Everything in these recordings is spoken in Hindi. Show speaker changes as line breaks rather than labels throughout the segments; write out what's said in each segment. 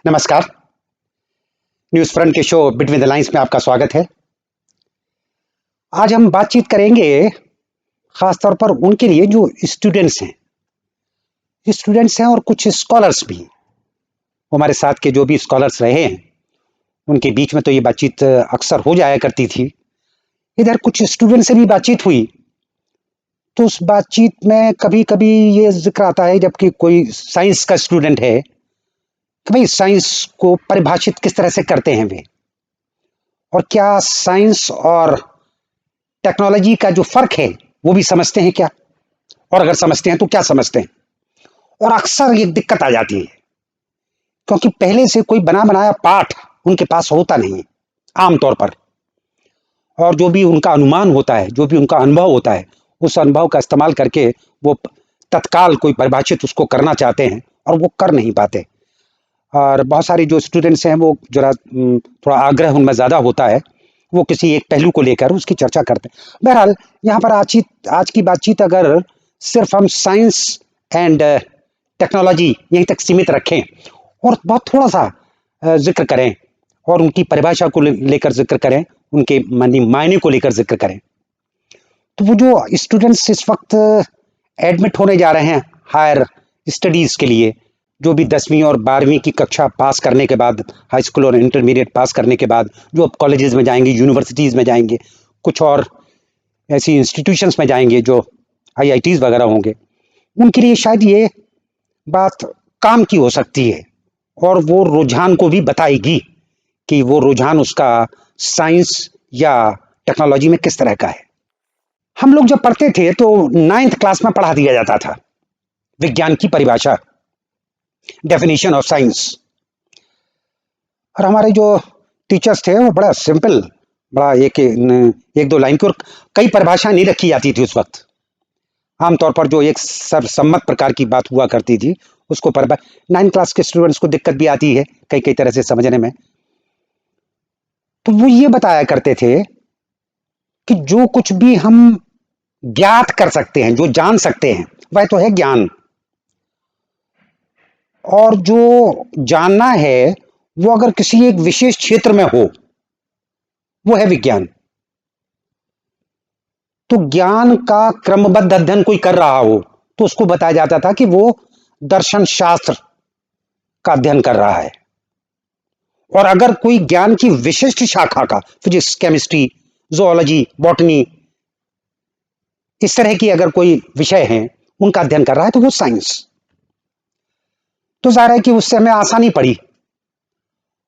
नमस्कार। न्यूज फ्रंट के शो बिटवीन द लाइंस में आपका स्वागत है। आज हम बातचीत करेंगे खास तौर पर उनके लिए जो स्टूडेंट्स हैं और कुछ स्कॉलर्स भी। हमारे साथ के जो भी स्कॉलर्स रहे हैं उनके बीच में तो ये बातचीत अक्सर हो जाया करती थी। इधर कुछ स्टूडेंट से भी बातचीत हुई तो उस बातचीत में कभी कभी ये जिक्र आता है, जबकि कोई साइंस का स्टूडेंट है, कि भाई साइंस को परिभाषित किस तरह से करते हैं वे, और क्या साइंस और टेक्नोलॉजी का जो फर्क है वो भी समझते हैं क्या, और अगर समझते हैं तो क्या समझते हैं। और अक्सर ये दिक्कत आ जाती है क्योंकि पहले से कोई बना बनाया पाठ उनके पास होता नहीं है आमतौर पर, और जो भी उनका अनुमान होता है, जो भी उनका अनुभव होता है, उस अनुभव का इस्तेमाल करके वो तत्काल कोई परिभाषित उसको करना चाहते हैं और वो कर नहीं पाते। और बहुत सारे जो स्टूडेंट्स हैं वो जरा थोड़ा आग्रह उनमें ज़्यादा होता है, वो किसी एक पहलू को लेकर उसकी चर्चा करते हैं। बहरहाल यहाँ पर आज की बातचीत अगर सिर्फ हम साइंस एंड टेक्नोलॉजी यहीं तक सीमित रखें और बहुत थोड़ा सा जिक्र करें और उनकी परिभाषा को लेकर जिक्र करें, उनके मायने को लेकर जिक्र करें, तो वो जो स्टूडेंट्स इस वक्त एडमिट होने जा रहे हैं हायर स्टडीज़ के लिए, जो भी 10वीं और 12वीं की कक्षा पास करने के बाद, हाई स्कूल और इंटरमीडिएट पास करने के बाद जो अब कॉलेजेस में जाएंगे, यूनिवर्सिटीज़ में जाएंगे, कुछ और ऐसी इंस्टीट्यूशंस में जाएंगे जो आईआईटीज़ वगैरह होंगे, उनके लिए शायद ये बात काम की हो सकती है और वो रुझान को भी बताएगी कि वो रुझान उसका साइंस या टेक्नोलॉजी में किस तरह का है। हम लोग जब पढ़ते थे तो 9th क्लास में पढ़ा दिया जाता था विज्ञान की परिभाषा, डेफिनेशन ऑफ साइंस, और हमारे जो टीचर्स थे वो बड़ा सिंपल, बड़ा एक दो लाइन की, और कई परिभाषाएं नहीं रखी जाती थी उस वक्त। आमतौर पर जो एक सर्वसम्मत प्रकार की बात हुआ करती थी उसको 9th क्लास के स्टूडेंट्स को दिक्कत भी आती है कई तरह से समझने में। तो वो ये बताया करते थे कि जो कुछ भी हम ज्ञात कर सकते हैं, जो जान सकते हैं, वह तो है ज्ञान, और जो जानना है वो अगर किसी एक विशेष क्षेत्र में हो वो है विज्ञान। तो ज्ञान का क्रमबद्ध अध्ययन कोई कर रहा हो तो उसको बताया जाता था कि वो दर्शन शास्त्र का अध्ययन कर रहा है, और अगर कोई ज्ञान की विशिष्ट शाखा का, फिजिक्स, केमिस्ट्री, जोलॉजी, बॉटनी, इस तरह की अगर कोई विषय है उनका अध्ययन कर रहा है तो वो साइंस। तो जाहिर है कि उससे हमें आसानी पड़ी,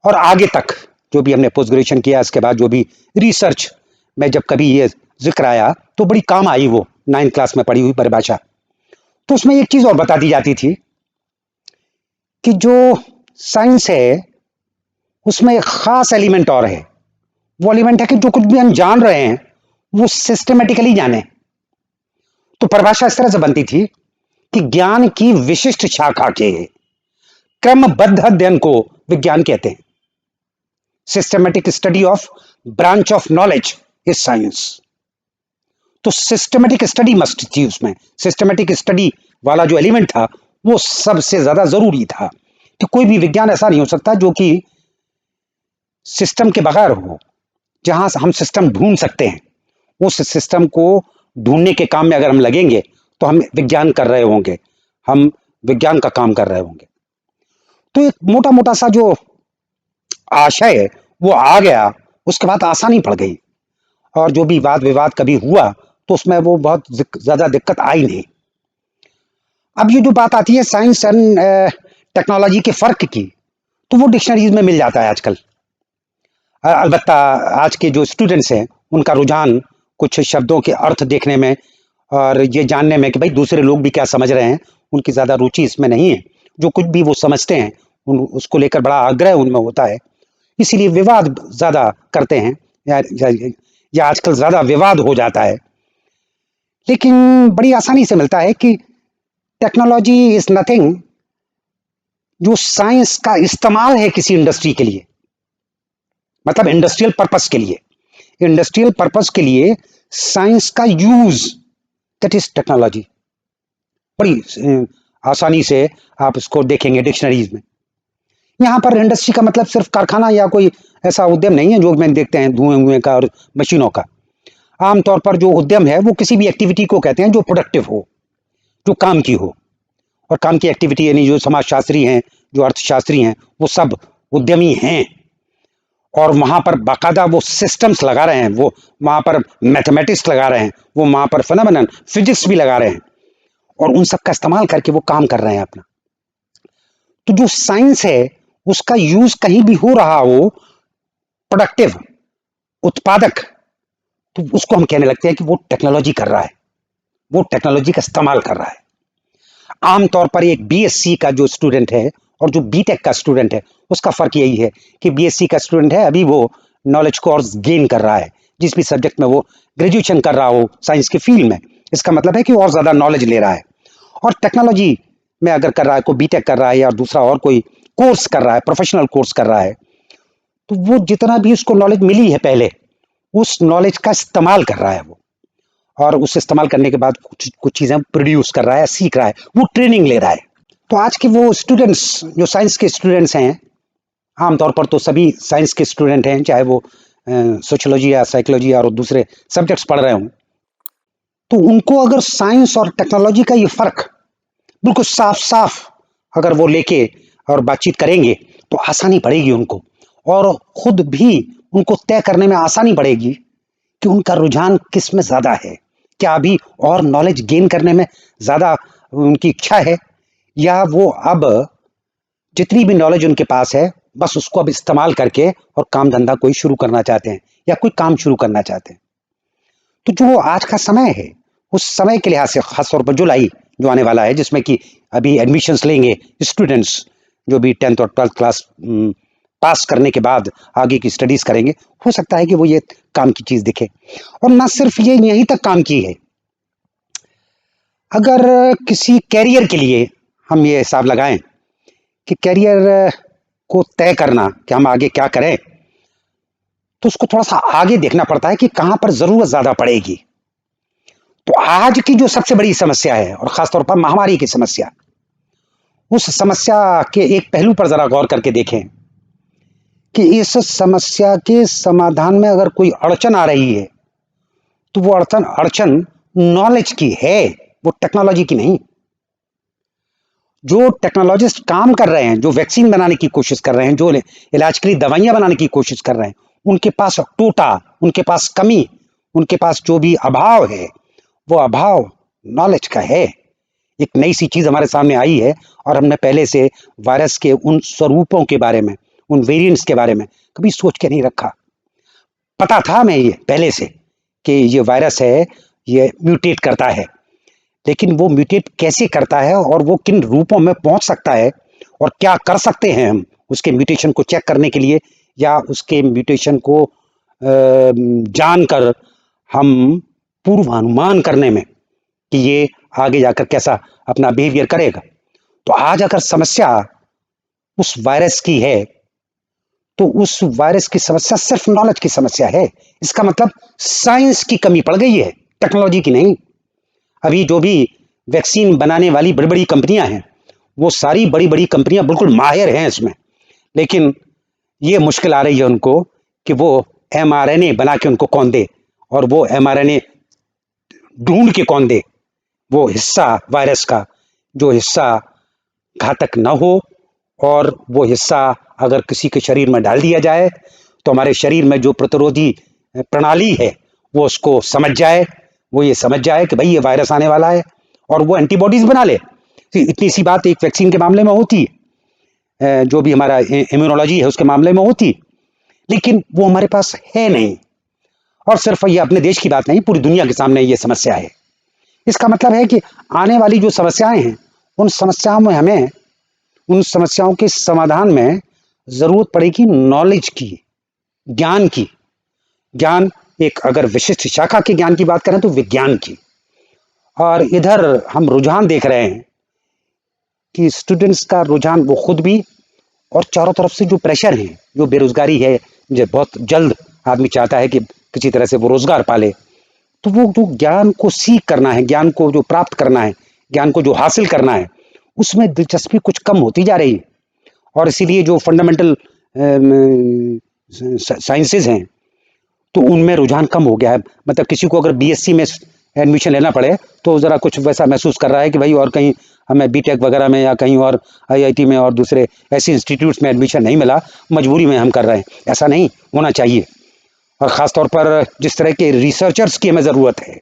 और आगे तक जो भी हमने पोस्ट ग्रेजुएशन किया, इसके बाद जो भी रिसर्च में जब कभी ये जिक्र आया तो बड़ी काम आई वो 9th क्लास में पढ़ी हुई परिभाषा। तो उसमें एक चीज और बता दी जाती थी कि जो साइंस है उसमें एक खास एलिमेंट और है, वो एलिमेंट है कि जो कुछ भी हम जान रहे हैं वो सिस्टमेटिकली जाने। तो परिभाषा इस तरह से बनती थी कि ज्ञान की विशिष्ट शाखा के क्रमबद्ध अध्ययन को विज्ञान कहते हैं। Systematic study of branch of knowledge is science. तो सिस्टमेटिक स्टडी मस्ट थी, उसमें सिस्टमेटिक स्टडी वाला जो एलिमेंट था वो सबसे ज्यादा जरूरी था, कि कोई भी विज्ञान ऐसा नहीं हो सकता जो कि सिस्टम के बगैर हो। जहां हम सिस्टम ढूंढ सकते हैं, उस सिस्टम को ढूंढने के काम में अगर हम लगेंगे तो हम विज्ञान कर रहे होंगे, हम विज्ञान का काम कर रहे होंगे। तो एक मोटा मोटा सा जो आशय वो आ गया, उसके बाद आसानी पड़ गई, और जो भी वाद विवाद कभी हुआ तो उसमें वो बहुत ज्यादा दिक्कत आई नहीं। अब ये जो बात आती है साइंस एंड टेक्नोलॉजी के फर्क की, तो वो डिक्शनरीज में मिल जाता है आजकल। अलबत्ता आज के जो स्टूडेंट्स हैं उनका रुझान कुछ शब्दों के अर्थ देखने में और ये जानने में कि भाई दूसरे लोग भी क्या समझ रहे हैं, उनकी ज्यादा रुचि इसमें नहीं है। जो कुछ भी वो समझते हैं उसको लेकर बड़ा आग्रह उनमें होता है, इसीलिए विवाद ज्यादा करते हैं, या आजकल ज्यादा विवाद हो जाता है। लेकिन बड़ी आसानी से मिलता है कि टेक्नोलॉजी इज नथिंग, जो साइंस का इस्तेमाल है किसी इंडस्ट्री के लिए, मतलब इंडस्ट्रियल पर्पस के लिए, इंडस्ट्रियल पर्पस के लिए साइंस का यूज, दैट इज टेक्नोलॉजी। बड़ी आसानी से आप इसको देखेंगे डिक्शनरीज में। यहाँ पर इंडस्ट्री का मतलब सिर्फ कारखाना या कोई ऐसा उद्यम नहीं है जो मैं देखते हैं धुएं का और मशीनों का। आमतौर पर जो उद्यम है वो किसी भी एक्टिविटी को कहते हैं जो प्रोडक्टिव हो, जो काम की हो। और काम की एक्टिविटी यानी जो समाजशास्त्री हैं, जो अर्थशास्त्री हैं, वो सब उद्यमी हैं। और वहां पर बाकायदा वो सिस्टम्स लगा रहे हैं, वो वहां पर मैथमेटिक्स लगा रहे हैं, वो वहां पर फिनोमेनन फिजिक्स भी लगा रहे हैं, और उन सब का इस्तेमाल करके वो काम कर रहे हैं अपना। तो जो साइंस है उसका यूज कहीं भी हो रहा हो, प्रोडक्टिव, उत्पादक, तो उसको हम कहने लगते हैं कि वो टेक्नोलॉजी कर रहा है, वो टेक्नोलॉजी का इस्तेमाल कर रहा है। आमतौर पर एक बीएससी का जो स्टूडेंट है और जो बीटेक का स्टूडेंट है, उसका फर्क यही है कि बीएससी का स्टूडेंट है अभी वो नॉलेज को और गेन कर रहा है, जिस भी सब्जेक्ट में वो ग्रेजुएशन कर रहा हो साइंस के फील्ड में, इसका मतलब है कि वो और ज्यादा नॉलेज ले रहा है। और टेक्नोलॉजी में अगर कर रहा है, कोई बीटेक कर रहा है या दूसरा और कोई कोर्स कर रहा है, प्रोफेशनल कोर्स कर रहा है, तो वो जितना भी उसको नॉलेज मिली है पहले, उस नॉलेज का इस्तेमाल कर रहा है वो, और उस इस्तेमाल करने के बाद कुछ कुछ चीजें प्रोड्यूस कर रहा है, सीख रहा है, वो ट्रेनिंग ले रहा है। तो आज के वो स्टूडेंट्स जो साइंस के स्टूडेंट्स हैं, आमतौर पर तो सभी साइंस के स्टूडेंट हैं, चाहे वो सोशियोलॉजी या साइकोलॉजी और दूसरे सब्जेक्ट्स पढ़ रहे हों, तो उनको अगर साइंस और टेक्नोलॉजी का ये फर्क बिल्कुल साफ साफ अगर वो लेके और बातचीत करेंगे तो आसानी पड़ेगी उनको, और खुद भी उनको तय करने में आसानी पड़ेगी कि उनका रुझान किस में ज्यादा है। क्या अभी और नॉलेज गेन करने में ज्यादा उनकी इच्छा है, या वो अब जितनी भी नॉलेज उनके पास है बस उसको अब इस्तेमाल करके और काम धंधा कोई शुरू करना चाहते हैं या कोई काम शुरू करना चाहते हैं। तो जो आज का समय है, उस समय के लिहाज से खासतौर पर जुलाई जो आने वाला है, जिसमें कि अभी एडमिशन्स लेंगे स्टूडेंट्स जो भी 10th और 12th क्लास पास करने के बाद आगे की स्टडीज करेंगे, हो सकता है कि वो ये काम की चीज दिखे। और ना सिर्फ ये यहीं तक काम की है, अगर किसी कैरियर के लिए हम ये हिसाब लगाएं कि कैरियर को तय करना कि हम आगे क्या करें, तो उसको थोड़ा सा आगे देखना पड़ता है कि कहां पर जरूरत ज्यादा पड़ेगी। तो आज की जो सबसे बड़ी समस्या है, और खासतौर पर महामारी की समस्या, उस समस्या के एक पहलू पर जरा गौर करके देखें कि इस समस्या के समाधान में अगर कोई अड़चन आ रही है तो वो अड़चन नॉलेज की है, वो टेक्नोलॉजी की नहीं। जो टेक्नोलॉजिस्ट काम कर रहे हैं, जो वैक्सीन बनाने की कोशिश कर रहे हैं, जो इलाज के लिए दवाइयां बनाने की कोशिश कर रहे हैं, उनके पास टोटा, उनके पास कमी, उनके पास जो भी अभाव है, वो अभाव नॉलेज का है। एक नई सी चीज हमारे सामने आई है और हमने पहले से वायरस के उन स्वरूपों के बारे में, उन वेरिएंट्स के बारे में कभी सोच के नहीं रखा। पता था हमें ये पहले से कि ये वायरस है, ये म्यूटेट करता है, लेकिन वो म्यूटेट कैसे करता है और वो किन रूपों में पहुंच सकता है और क्या कर सकते हैं हम उसके म्यूटेशन को चेक करने के लिए, या उसके म्यूटेशन को जानकर हम पूर्वानुमान करने में कि ये आगे जाकर कैसा अपना बिहेवियर करेगा। तो आज अगर समस्या उस वायरस की है तो उस वायरस की समस्या सिर्फ नॉलेज की समस्या है। इसका मतलब साइंस की कमी पड़ गई है, टेक्नोलॉजी की नहीं। अभी जो भी वैक्सीन बनाने वाली बड़ी बड़ी कंपनियां हैं, वो सारी बड़ी बड़ी कंपनियां बिल्कुल माहिर हैं इसमें, लेकिन ये मुश्किल आ रही है उनको कि वो mRNA बना के उनको कौन दे, और वो mRNA ढूंढ के कौन दे वो हिस्सा वायरस का, जो हिस्सा घातक न हो, और वो हिस्सा अगर किसी के शरीर में डाल दिया जाए तो हमारे शरीर में जो प्रतिरोधी प्रणाली है वो उसको समझ जाए, वो ये समझ जाए कि भाई ये वायरस आने वाला है, और वो एंटीबॉडीज बना ले। तो इतनी सी बात एक वैक्सीन के मामले में होती है, जो भी हमारा इम्यूनोलॉजी है उसके मामले में होती, लेकिन वो हमारे पास है नहीं। और सिर्फ ये अपने देश की बात नहीं, पूरी दुनिया के सामने ये समस्या है। इसका मतलब है कि आने वाली जो समस्याएं हैं, उन समस्याओं में हमें, उन समस्याओं के समाधान में जरूरत पड़ेगी नॉलेज की, ज्ञान की। ज्ञान एक अगर विशिष्ट शाखा के ज्ञान की बात करें तो विज्ञान की। और इधर हम रुझान देख रहे हैं कि स्टूडेंट्स का रुझान वो खुद भी, और चारों तरफ से जो प्रेशर है, जो बेरोजगारी है, जो बहुत जल्द आदमी चाहता है कि किसी तरह से वो रोजगार पाले, तो वो जो ज्ञान को सीख करना है, ज्ञान को जो प्राप्त करना है, ज्ञान को जो हासिल करना है, उसमें दिलचस्पी कुछ कम होती जा रही है। और इसीलिए जो फंडामेंटल साइंसेज हैं तो उनमें रुझान कम हो गया है। मतलब किसी को अगर बीएससी में एडमिशन लेना पड़े तो ज़रा कुछ वैसा महसूस कर रहा है कि भाई और कहीं हमें बीटेक वगैरह में या कहीं और आईआईटी में और दूसरे ऐसे इंस्टीट्यूट्स में एडमिशन नहीं मिला, मजबूरी में हम कर रहे हैं। ऐसा नहीं होना चाहिए। और ख़ास तौर पर जिस तरह के रिसर्चर्स की हमें ज़रूरत है,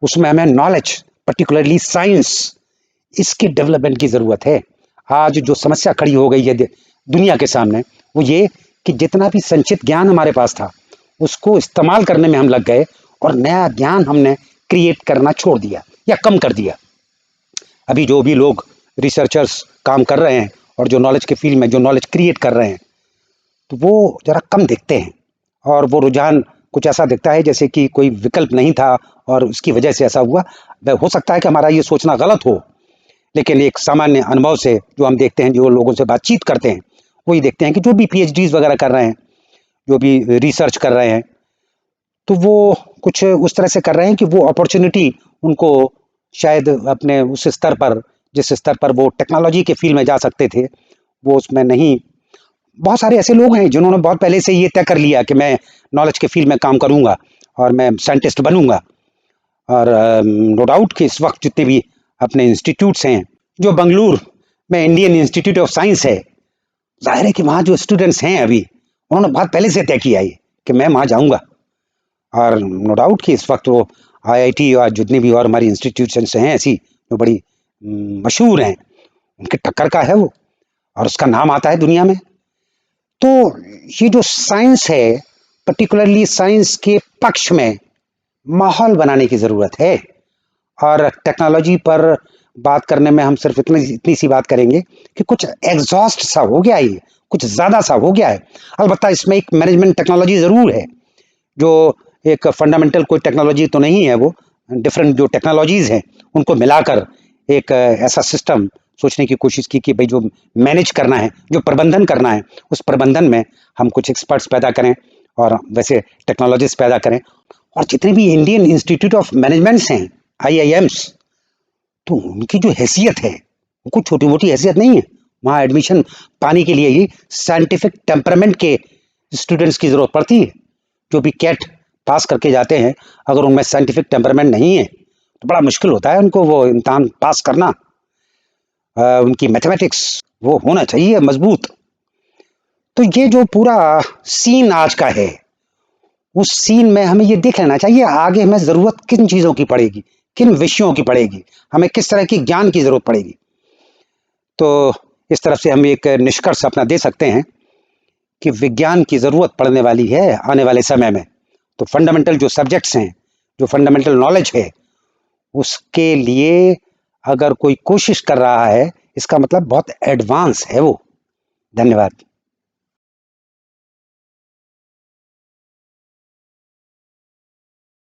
उसमें हमें नॉलेज, पर्टिकुलरली साइंस, इसकी डेवलपमेंट की ज़रूरत है। आज जो समस्या खड़ी हो गई है दुनिया के सामने, वो ये कि जितना भी संचित ज्ञान हमारे पास था उसको इस्तेमाल करने में हम लग गए और नया ज्ञान हमने क्रिएट करना छोड़ दिया या कम कर दिया। अभी जो भी लोग रिसर्चर्स काम कर रहे हैं और जो नॉलेज के फील्ड में जो नॉलेज क्रिएट कर रहे हैं, तो वो ज़रा कम दिखते हैं और वो रुझान कुछ ऐसा दिखता है जैसे कि कोई विकल्प नहीं था और उसकी वजह से ऐसा हुआ। हो सकता है कि हमारा ये सोचना गलत हो, लेकिन एक सामान्य अनुभव से जो हम देखते हैं, जो लोगों से बातचीत करते हैं, वही देखते हैं कि जो भी पीएचडीज वगैरह कर रहे हैं, जो भी रिसर्च कर रहे हैं, तो वो कुछ उस तरह से कर रहे हैं कि वो अपॉर्चुनिटी उनको शायद अपने उस स्तर पर, जिस स्तर पर वो टेक्नोलॉजी के फील्ड में जा सकते थे, वो उसमें नहीं। बहुत सारे ऐसे लोग हैं जिन्होंने बहुत पहले से ये तय कर लिया कि मैं नॉलेज के फील्ड में काम करूंगा और मैं साइंटिस्ट बनूंगा। और नो डाउट कि इस वक्त जितने भी अपने इंस्टीट्यूट्स हैं, जो बंगलुरु में इंडियन इंस्टीट्यूट ऑफ साइंस है, जाहिर है कि वहाँ जो स्टूडेंट्स हैं अभी, उन्होंने बहुत पहले से तय किया है कि मैं वहाँ जाऊँगा। और नो डाउट कि इस वक्त वो आईआईटी और जितनी भी और हमारी इंस्टीट्यूशंस हैं ऐसी जो बड़ी मशहूर हैं, उनके टक्कर का है वो, और उसका नाम आता है दुनिया में। तो ये जो साइंस है, पर्टिकुलरली साइंस के पक्ष में माहौल बनाने की ज़रूरत है। और टेक्नोलॉजी पर बात करने में हम सिर्फ इतनी सी बात करेंगे कि कुछ एग्जॉस्ट सा हो गया है, कुछ ज़्यादा सा हो गया है। अलबत्ता इसमें एक मैनेजमेंट टेक्नोलॉजी ज़रूर है, जो एक फंडामेंटल कोई टेक्नोलॉजी तो नहीं है, वो डिफरेंट जो टेक्नोलॉजीज़ हैं उनको मिलाकर एक ऐसा सिस्टम सोचने की कोशिश की कि भाई जो मैनेज करना है, जो प्रबंधन करना है, उस प्रबंधन में हम कुछ एक्सपर्ट्स पैदा करें और वैसे टेक्नोलॉजिस्ट पैदा करें। और जितने भी इंडियन इंस्टीट्यूट ऑफ मैनेजमेंट्स हैं, आईआईएम्स, तो उनकी जो हैसियत है वो कुछ छोटी मोटी हैसियत नहीं है। वहाँ एडमिशन पाने के लिए ही साइंटिफिक टेम्परामेंट के स्टूडेंट्स की ज़रूरत पड़ती है। जो भी कैट पास करके जाते हैं, अगर उनमें साइंटिफिक टेम्परामेंट नहीं है तो बड़ा मुश्किल होता है उनको वो इम्तहान पास करना। उनकी मैथमेटिक्स वो होना चाहिए मजबूत। तो ये जो पूरा सीन आज का है, उस सीन में हमें ये देख लेना चाहिए आगे हमें ज़रूरत किन चीज़ों की पड़ेगी, किन विषयों की पड़ेगी, हमें किस तरह की ज्ञान की ज़रूरत पड़ेगी। तो इस तरफ से हम एक निष्कर्ष अपना दे सकते हैं कि विज्ञान की ज़रूरत पड़ने वाली है आने वाले समय में। तो फंडामेंटल जो सब्जेक्ट्स हैं, जो फंडामेंटल नॉलेज है, उसके लिए अगर कोई कोशिश कर रहा है, इसका मतलब बहुत एडवांस है वो। धन्यवाद।